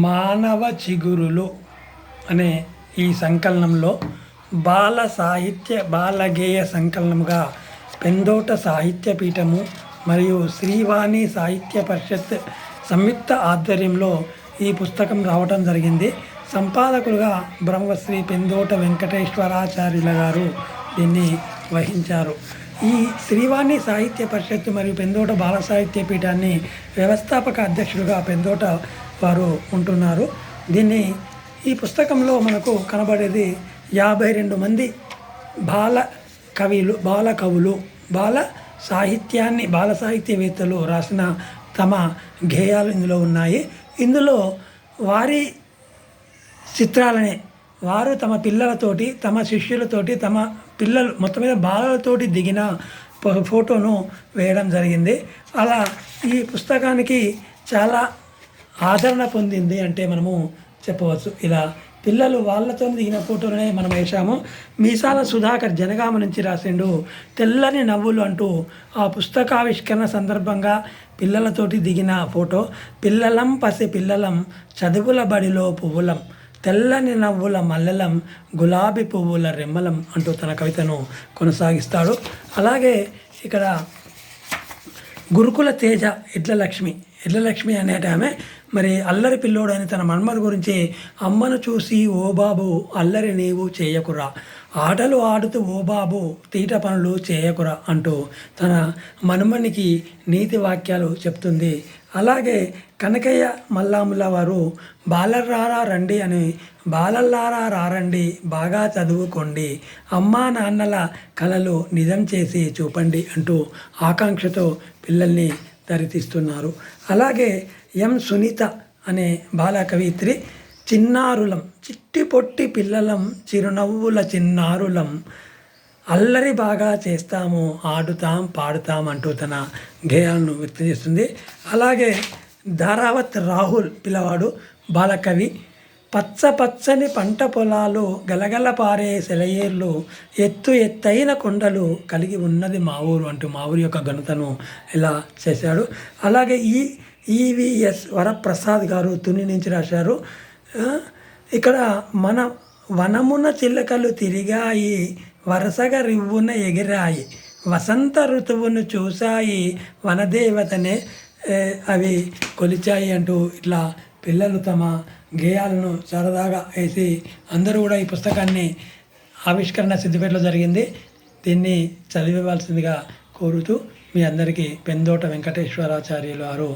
మానవ చిగురులు అనే ఈ సంకలనంలో బాల సాహిత్య బాలగేయ సంకలనంగా పెందోట సాహిత్య పీఠము మరియు శ్రీవాణి సాహిత్య పరిషత్ సంయుక్త ఆధ్వర్యంలో ఈ పుస్తకం రావటం జరిగింది. సంపాదకులుగా బ్రహ్మశ్రీ పెందోట వెంకటేశ్వరాచార్యుల గారు దీన్ని వహించారు. ఈ శ్రీవాణి సాహిత్య పరిషత్ మరియు పెందోట బాల సాహిత్య పీఠాన్ని వ్యవస్థాపక అధ్యక్షులుగా పెందోట వారు ఉంటున్నారు. ఈ పుస్తకంలో మనకు కనబడేది 52 మంది బాల కవులు బాల సాహిత్యవేత్తలు రాసిన తమ గేయాలు ఇందులో ఉన్నాయి. ఇందులో వారి చిత్రాలనే వారు తమ పిల్లలతోటి, తమ శిష్యులతోటి, తమ పిల్లలు మొత్తం మీద బాలలతోటి దిగిన ఫోటోను వేయడం జరిగింది. అలా ఈ పుస్తకానికి చాలా ఆదరణ పొందింది అంటే మనము చెప్పవచ్చు. ఇలా పిల్లలు వాళ్ళతో దిగిన ఫోటోలనే మనం వేసాము. మీసాల సుధాకర్ జనగామ నుంచి రాసిండు తెల్లని నవ్వులు అంటూ ఆ పుస్తకావిష్కరణ సందర్భంగా పిల్లలతోటి దిగిన ఫోటో. పిల్లలం పసి పిల్లలం చదువుల బడిలో పువ్వులం తెల్లని నవ్వుల మల్లెలం గులాబీ పువ్వుల రెమ్మలం అంటూ తన కవితను కొనసాగిస్తాడు. అలాగే ఇక్కడ గురుకుల తేజ ఎడ్లలక్ష్మి అనేట ఆమె మరి అల్లరి పిల్లోడు అని తన మన్మడు గురించి అమ్మను చూసి ఓ బాబు అల్లరి నీవు చేయకురా, ఆటలు ఆడుతూ ఓ బాబు తీట పనులు చేయకురా అంటూ తన మన్మనికి నీతి వాక్యాలు చెప్తుంది. అలాగే కనకయ్య మల్లాముల వారు బాలర్రారా రండి అని బాలల్లారా రారండి బాగా చదువుకోండి, అమ్మా నాన్నల కలలు నిజం చేసి చూపండి అంటూ ఆకాంక్షతో పిల్లల్ని దరితీస్తున్నారు. అలాగే ఎం సునీత అనే బాల కవిత్రి చిన్నారులం చిట్టి పొట్టి పిల్లలం చిరునవ్వుల చిన్నారులం అల్లరి బాగా చేస్తాము ఆడుతాం పాడుతాం అంటూ తన గేయాలను వ్యక్తం చేస్తుంది. అలాగే ధారావత్ రాహుల్ పిల్లవాడు బాలకవి పచ్చని పంట పొలాలు గలగల పారే సెలయేర్లు ఎత్తైన కొండలు కలిగి ఉన్నది మా ఊరు అంటూ మా ఊరి యొక్క ఘనతను ఇలా చేశాడు. అలాగే ఈవిఎస్ వరప్రసాద్ గారు తుని నుంచి రాశారు. ఇక్కడ మన వనమున చిల్లకలు తిరిగాయి వరసగా రివ్వున ఎగిరాయి వసంత ఋతువును చూశాయి వనదేవతనే అవి కొలిచాయి అంటూ ఇట్లా పిల్లలు తమ గేయాలను సరదాగా వేసి అందరూ కూడా ఈ పుస్తకాన్ని ఆవిష్కరణ సిద్దిపేటలో జరిగింది. దీన్ని చదివివ్వాల్సిందిగా కోరుతూ మీ అందరికీ పెందోట వెంకటేశ్వరాచార్యులు వారు